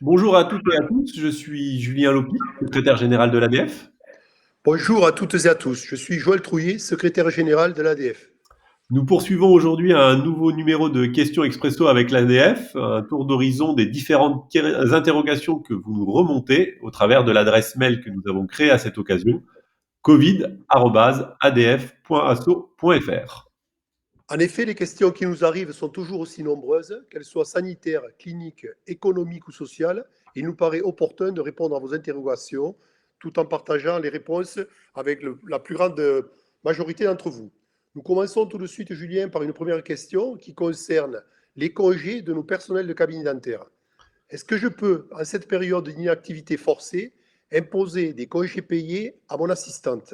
Bonjour à toutes et à tous, je suis Julien Lopi, secrétaire général de l'ADF. Bonjour à toutes et à tous, je suis Joël Trouillet, secrétaire général de l'ADF. Nous poursuivons aujourd'hui un nouveau numéro de questions expresso avec l'ADF, un tour d'horizon des différentes interrogations que vous nous remontez au travers de l'adresse mail que nous avons créée à cette occasion, covid@adf.asso.fr. En effet, les questions qui nous arrivent sont toujours aussi nombreuses, qu'elles soient sanitaires, cliniques, économiques ou sociales. Il nous paraît opportun de répondre à vos interrogations tout en partageant les réponses avec la plus grande majorité d'entre vous. Nous commençons tout de suite, Julien, par une première question qui concerne les congés de nos personnels de cabinet dentaire. Est-ce que je peux, en cette période d'inactivité forcée, imposer des congés payés à mon assistante?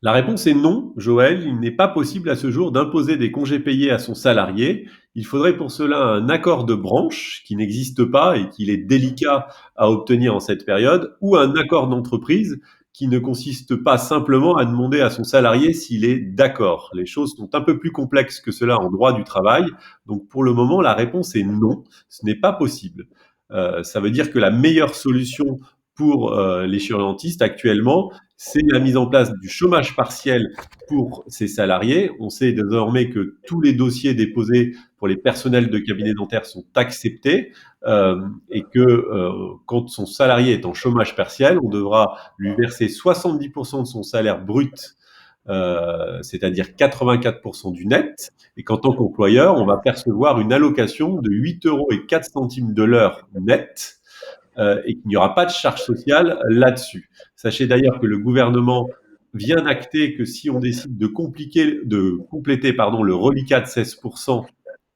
La réponse est non, Joël. Il n'est pas possible à ce jour d'imposer des congés payés à son salarié. Il faudrait pour cela un accord de branche qui n'existe pas et qu'il est délicat à obtenir en cette période, ou un accord d'entreprise qui ne consiste pas simplement à demander à son salarié s'il est d'accord. Les choses sont un peu plus complexes que cela en droit du travail. Donc pour le moment, la réponse est non, ce n'est pas possible. Ça veut dire que la meilleure solution pour les chirurgentistes actuellement, c'est la mise en place du chômage partiel pour ces salariés. On sait désormais que tous les dossiers déposés pour les personnels de cabinet dentaire sont acceptés et que quand son salarié est en chômage partiel, on devra lui verser 70% de son salaire brut, c'est-à-dire 84% du net, et qu'en tant qu'employeur, on va percevoir une allocation de 8 € et 4 centimes de l'heure net et qu'il n'y aura pas de charge sociale là-dessus. Sachez d'ailleurs que le gouvernement vient d'acter que si on décide de compléter le reliquat de 16%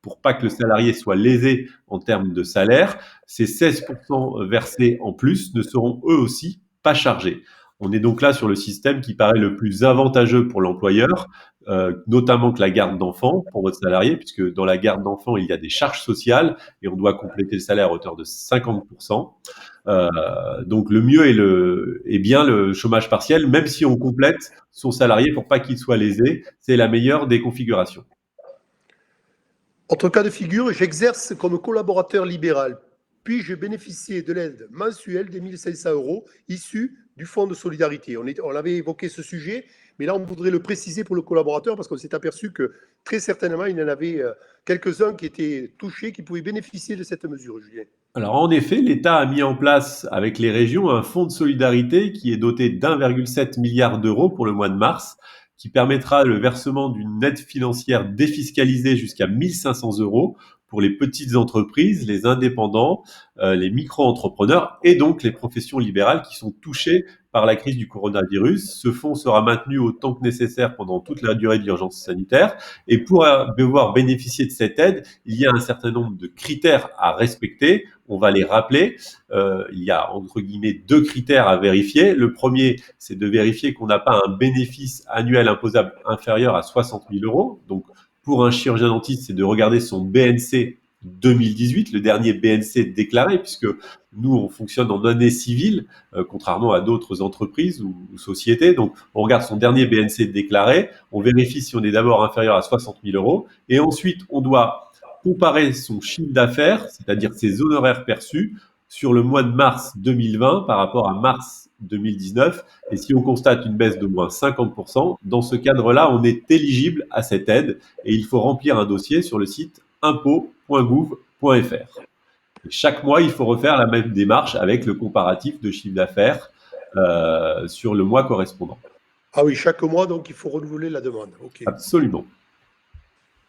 pour pas que le salarié soit lésé en termes de salaire, ces 16% versés en plus ne seront eux aussi pas chargés. On est donc là sur le système qui paraît le plus avantageux pour l'employeur, notamment que la garde d'enfants pour votre salarié, puisque dans la garde d'enfants, il y a des charges sociales et on doit compléter le salaire à hauteur de 50%. Donc le mieux est bien le chômage partiel, même si on complète son salarié pour pas qu'il soit lésé. C'est la meilleure des configurations. Autre cas de figure, j'exerce comme collaborateur libéral. Puis-je bénéficier de l'aide mensuelle des 1500 euros issus du Fonds de solidarité? On avait évoqué ce sujet, mais là, on voudrait le préciser pour le collaborateur parce qu'on s'est aperçu que très certainement, il y en avait quelques-uns qui étaient touchés, qui pouvaient bénéficier de cette mesure, Julien. Alors en effet, l'État a mis en place avec les régions un fonds de solidarité qui est doté d'1,7 milliard d'euros pour le mois de mars, qui permettra le versement d'une aide financière défiscalisée jusqu'à 1500 euros pour les petites entreprises, les indépendants, les micro-entrepreneurs et donc les professions libérales qui sont touchées par la crise du coronavirus. Ce fonds sera maintenu autant que nécessaire pendant toute la durée de l'urgence sanitaire. Et pour pouvoir bénéficier de cette aide, il y a un certain nombre de critères à respecter. On va les rappeler. Il y a entre guillemets deux critères à vérifier. Le premier, c'est de vérifier qu'on n'a pas un bénéfice annuel imposable inférieur à 60 000 euros. Donc, pour un chirurgien dentiste, c'est de regarder son BNC 2018, le dernier BNC déclaré, puisque nous, on fonctionne en année civile, contrairement à d'autres entreprises ou sociétés. Donc, on regarde son dernier BNC déclaré, on vérifie si on est d'abord inférieur à 60 000 euros, et ensuite, on doit comparer son chiffre d'affaires, c'est-à-dire ses honoraires perçus, sur le mois de mars 2020 par rapport à mars 2019. Et si on constate une baisse de moins 50%, dans ce cadre-là, on est éligible à cette aide et il faut remplir un dossier sur le site impôt.gouv.fr. Chaque mois, il faut refaire la même démarche avec le comparatif de chiffre d'affaires sur le mois correspondant. Ah oui, chaque mois, donc il faut renouveler la demande. OK. Absolument.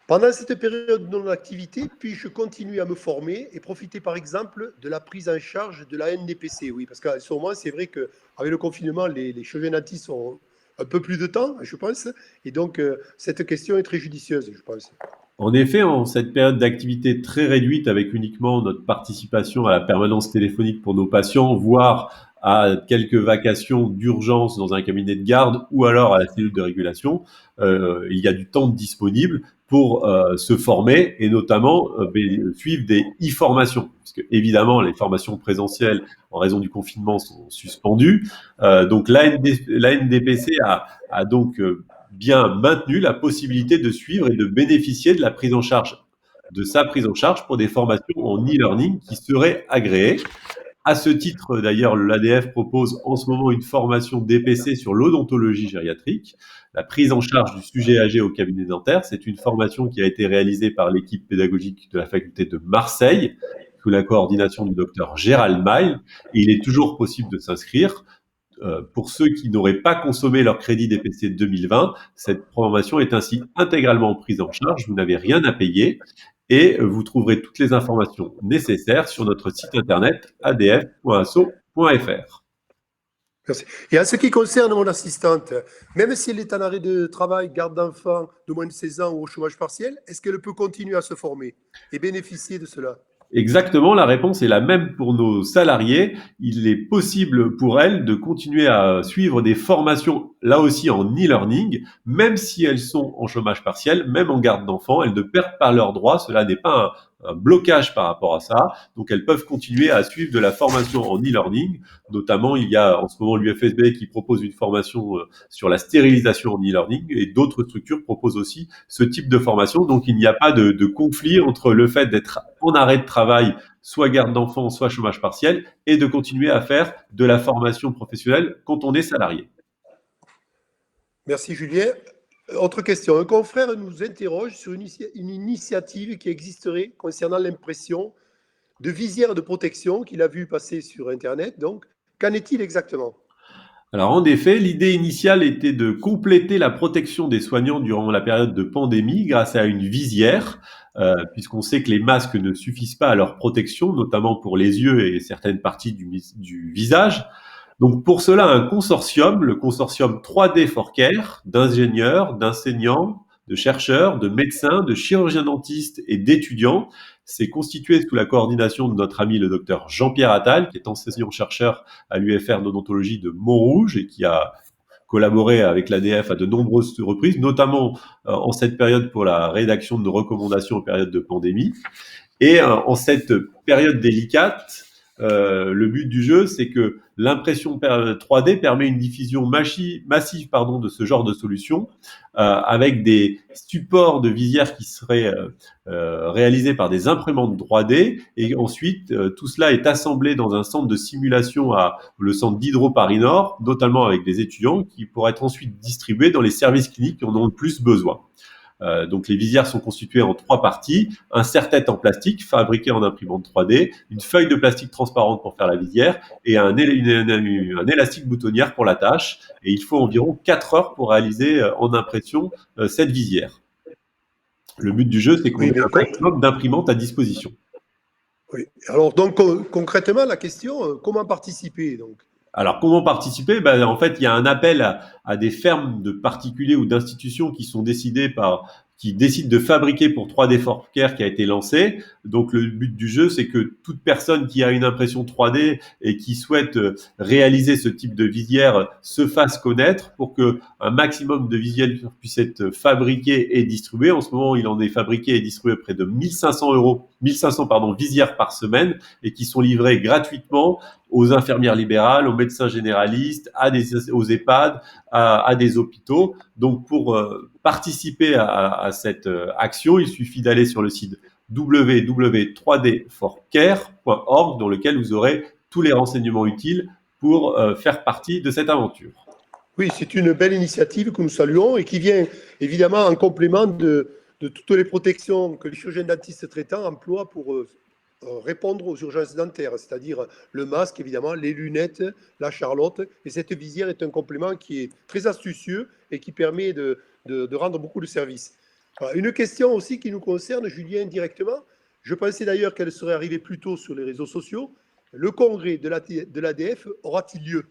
Pendant cette période de non-activité, puis-je continuer à me former et profiter, par exemple, de la prise en charge de la NDPC? Oui, parce qu'à ce moment, c'est vrai qu'avec le confinement, les chirurgiens dentistes ont un peu plus de temps, je pense. Et donc, cette question est très judicieuse, je pense. En effet, en cette période d'activité très réduite, avec uniquement notre participation à la permanence téléphonique pour nos patients, voire à quelques vacations d'urgence dans un cabinet de garde ou alors à la cellule de régulation, il y a du temps disponible pour se former et notamment suivre des e-formations. Parce que évidemment, les formations présentielles en raison du confinement sont suspendues. Donc la NDPC a donc bien maintenu la possibilité de suivre et de bénéficier de la prise en charge de sa prise en charge pour des formations en e-learning qui seraient agréées. À ce titre, d'ailleurs, l'ADF propose en ce moment une formation DPC sur l'odontologie gériatrique, la prise en charge du sujet âgé au cabinet dentaire. C'est une formation qui a été réalisée par l'équipe pédagogique de la faculté de Marseille, sous la coordination du docteur Gérald Maille. Et il est toujours possible de s'inscrire. Pour ceux qui n'auraient pas consommé leur crédit DPC 2020, cette formation est ainsi intégralement prise en charge. Vous n'avez rien à payer et vous trouverez toutes les informations nécessaires sur notre site internet adf.asso.fr. Merci. Et en ce qui concerne mon assistante, même si elle est en arrêt de travail, garde d'enfants de moins de 16 ans ou au chômage partiel, est-ce qu'elle peut continuer à se former et bénéficier de cela? Exactement, la réponse est la même pour nos salariés. Il est possible pour elles de continuer à suivre des formations, là aussi en e-learning, même si elles sont en chômage partiel, même en garde d'enfants, elles ne perdent pas leurs droits. Cela n'est pas un blocage par rapport à ça. Donc elles peuvent continuer à suivre de la formation en e-learning. Notamment, il y a en ce moment l'UFSB qui propose une formation sur la stérilisation en e-learning et d'autres structures proposent aussi ce type de formation. Donc il n'y a pas de conflit entre le fait d'être en arrêt de travail, soit garde d'enfants, soit chômage partiel, et de continuer à faire de la formation professionnelle quand on est salarié. Merci Julien. Autre question. Un confrère nous interroge sur une initiative qui existerait concernant l'impression de visières de protection qu'il a vu passer sur Internet. Donc, qu'en est-il exactement? Alors en effet, l'idée initiale était de compléter la protection des soignants durant la période de pandémie grâce à une visière, puisqu'on sait que les masques ne suffisent pas à leur protection, notamment pour les yeux et certaines parties du visage. Donc pour cela, un consortium, le consortium 3D for Care, d'ingénieurs, d'enseignants, de chercheurs, de médecins, de chirurgiens dentistes et d'étudiants, s'est constitué sous la coordination de notre ami le docteur Jean-Pierre Attal, qui est enseignant-chercheur à l'UFR d'odontologie de Montrouge et qui a collaboré avec l'ADF à de nombreuses reprises, notamment en cette période pour la rédaction de nos recommandations en période de pandémie. Et en cette période délicate, le but du jeu, c'est que l'impression 3D permet une diffusion massive de ce genre de solution avec des supports de visière qui seraient réalisés par des imprimantes 3D et ensuite tout cela est assemblé dans un centre de simulation le centre d'Hydro Paris Nord, notamment avec des étudiants qui pourraient être ensuite distribués dans les services cliniques qui en ont le plus besoin. Donc les visières sont constituées en 3 parties, un serre-tête en plastique fabriqué en imprimante 3D, une feuille de plastique transparente pour faire la visière et un élastique boutonnière pour la tâche. Et il faut environ 4 heures pour réaliser en impression cette visière. Le but du jeu, c'est qu'on ait un maximum d'imprimantes à disposition. Oui. Alors donc concrètement, la question, comment participer donc? Alors, comment participer? En fait, il y a un appel à des fermes de particuliers ou d'institutions qui décident de fabriquer pour 3D for Care qui a été lancé. Donc, le but du jeu, c'est que toute personne qui a une impression 3D et qui souhaite réaliser ce type de visière se fasse connaître pour que un maximum de visières puisse être fabriquées et distribuées. En ce moment, il en est fabriqué et distribué près de 1500 visières par semaine et qui sont livrées gratuitement aux infirmières libérales, aux médecins généralistes, aux EHPAD, à des hôpitaux. Donc, pour participer à cette action, il suffit d'aller sur le site www.3dforcare.org dans lequel vous aurez tous les renseignements utiles pour faire partie de cette aventure. Oui, c'est une belle initiative que nous saluons et qui vient évidemment en complément de toutes les protections que les chirurgiens dentistes traitants emploient pour répondre aux urgences dentaires, c'est-à-dire le masque, évidemment, les lunettes, la charlotte. Et cette visière est un complément qui est très astucieux et qui permet de rendre beaucoup de services. Alors, une question aussi qui nous concerne, Julien, directement. Je pensais d'ailleurs qu'elle serait arrivée plus tôt sur les réseaux sociaux. Le congrès de l'ADF aura-t-il lieu?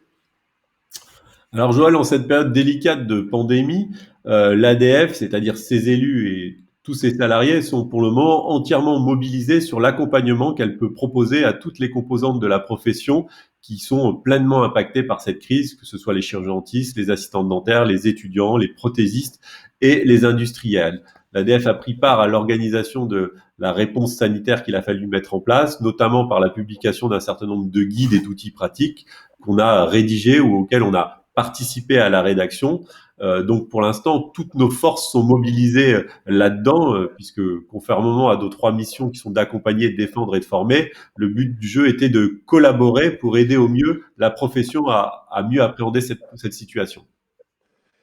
Alors Joël, en cette période délicate de pandémie, l'ADF, c'est-à-dire ses élus et tous ses salariés sont pour le moment entièrement mobilisés sur l'accompagnement qu'elle peut proposer à toutes les composantes de la profession qui sont pleinement impactées par cette crise, que ce soit les chirurgiens dentistes, les assistantes dentaires, les étudiants, les prothésistes et les industriels. L'ADF a pris part à l'organisation de la réponse sanitaire qu'il a fallu mettre en place, notamment par la publication d'un certain nombre de guides et d'outils pratiques qu'on a rédigés ou auxquels on a participé à la rédaction. Donc pour l'instant, toutes nos forces sont mobilisées là-dedans, puisque conformément à nos 3 missions qui sont d'accompagner, de défendre et de former, le but du jeu était de collaborer pour aider au mieux la profession à mieux appréhender cette situation.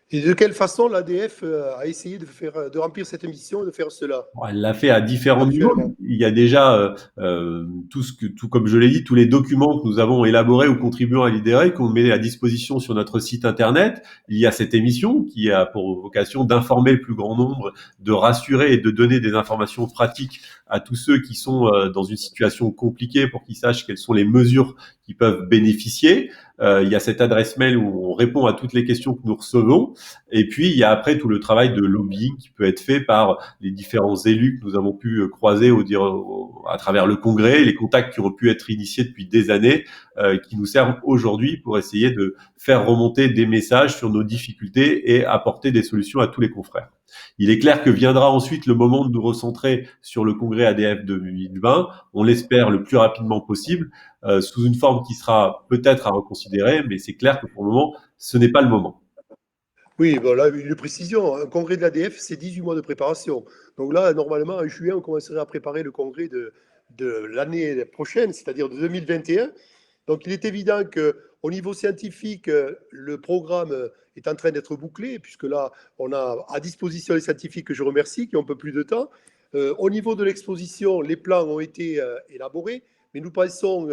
Et de quelle façon l'ADF a essayé de remplir cette mission et de faire cela Bon, elle l'a fait à différents niveaux. actuellement? Il y a déjà tout comme je l'ai dit, tous les documents que nous avons élaborés ou contribuant à libérer, qu'on met à disposition sur notre site internet. Il y a cette émission qui a pour vocation d'informer le plus grand nombre, de rassurer et de donner des informations pratiques à tous ceux qui sont dans une situation compliquée pour qu'ils sachent quelles sont les mesures qui peuvent bénéficier. Il y a cette adresse mail où on répond à toutes les questions que nous recevons. Et puis, il y a après tout le travail de lobbying qui peut être fait par les différents élus que nous avons pu croiser à travers le congrès, les contacts qui ont pu être initiés depuis des années, qui nous servent aujourd'hui pour essayer de faire remonter des messages sur nos difficultés et apporter des solutions à tous les confrères. Il est clair que viendra ensuite le moment de nous recentrer sur le congrès ADF 2020, on l'espère le plus rapidement possible, sous une forme qui sera peut-être à reconsidérer, mais c'est clair que pour le moment, ce n'est pas le moment. Oui, bon, là, une précision. Un congrès de l'ADF, c'est 18 mois de préparation. Donc là, normalement, en juillet, on commencerait à préparer le congrès de l'année prochaine, c'est-à-dire de 2021. Donc il est évident qu'au niveau scientifique, le programme est en train d'être bouclé, puisque là, on a à disposition les scientifiques que je remercie, qui ont un peu plus de temps. Au niveau de l'exposition, les plans ont été élaborés, mais nous pensons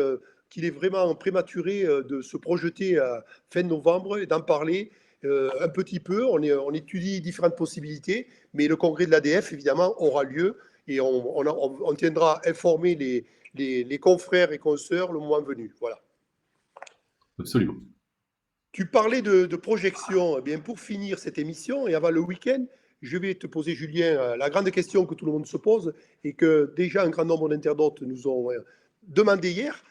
qu'il est vraiment prématuré de se projeter à fin novembre et d'en parler un petit peu. On étudie différentes possibilités, mais le congrès de l'ADF, évidemment, aura lieu et on tiendra informer les confrères et consoeurs le moment venu. Voilà. Absolument. Tu parlais de projection. Eh bien, pour finir cette émission et avant le week-end, je vais te poser, Julien, la grande question que tout le monde se pose et que déjà un grand nombre d'internautes nous ont demandé hier.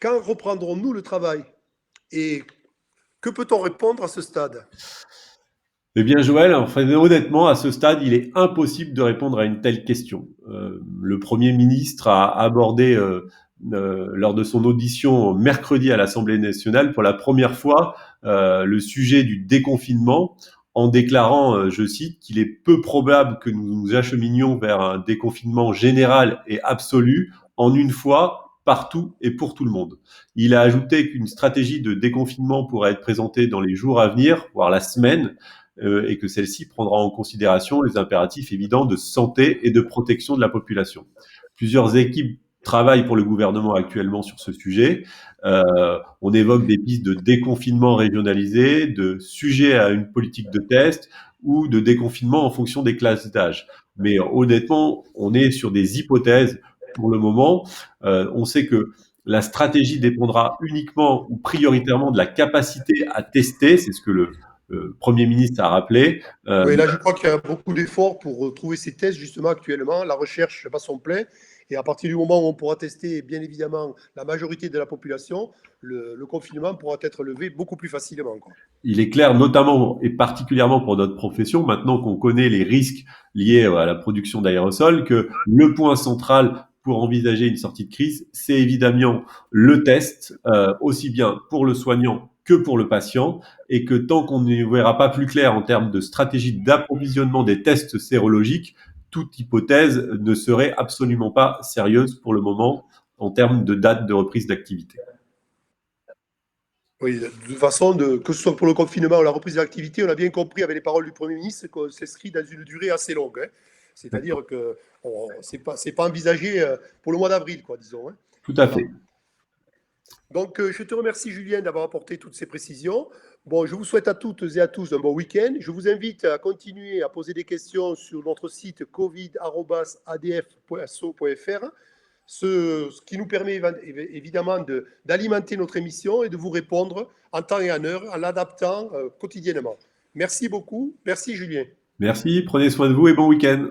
Quand reprendrons-nous le travail? Et que peut-on répondre à ce stade? Eh bien, Joël, enfin, honnêtement, à ce stade, il est impossible de répondre à une telle question. Le Premier ministre a abordé, lors de son audition mercredi à l'Assemblée nationale, pour la première fois, le sujet du déconfinement, en déclarant, je cite, qu'il est peu probable que nous nous acheminions vers un déconfinement général et absolu en une fois, partout et pour tout le monde. Il a ajouté qu'une stratégie de déconfinement pourrait être présentée dans les jours à venir, voire la semaine, et que celle-ci prendra en considération les impératifs évidents de santé et de protection de la population. Plusieurs équipes travaillent pour le gouvernement actuellement sur ce sujet. On évoque des pistes de déconfinement régionalisé, de sujets à une politique de test ou de déconfinement en fonction des classes d'âge. Mais honnêtement, on est sur des hypothèses pour le moment. On sait que la stratégie dépendra uniquement ou prioritairement de la capacité à tester, c'est ce que le Premier ministre a rappelé. Oui, là, je crois qu'il y a beaucoup d'efforts pour trouver ces tests, justement, actuellement. La recherche bat son plein. Et à partir du moment où on pourra tester, bien évidemment, la majorité de la population, le confinement pourra être levé beaucoup plus facilement, quoi. Il est clair, notamment et particulièrement pour notre profession, maintenant qu'on connaît les risques liés à la production d'aérosols, que le point central pour envisager une sortie de crise, c'est évidemment le test, aussi bien pour le soignant que pour le patient, et que tant qu'on ne verra pas plus clair en termes de stratégie d'approvisionnement des tests sérologiques, toute hypothèse ne serait absolument pas sérieuse pour le moment en termes de date de reprise d'activité. Oui, de toute façon, que ce soit pour le confinement ou la reprise de l'activité, on a bien compris avec les paroles du Premier ministre qu'on s'inscrit dans une durée assez longue, hein. C'est-à-dire que c'est pas envisagé pour le mois d'avril, quoi, disons, hein. Tout à Voilà. fait. Donc, je te remercie, Julien, d'avoir apporté toutes ces précisions. Bon, je vous souhaite à toutes et à tous un bon week-end. Je vous invite à continuer à poser des questions sur notre site covid.adf.so.fr, ce qui nous permet évidemment d'alimenter notre émission et de vous répondre en temps et en heure en l'adaptant quotidiennement. Merci beaucoup. Merci, Julien. Merci, prenez soin de vous et bon week-end.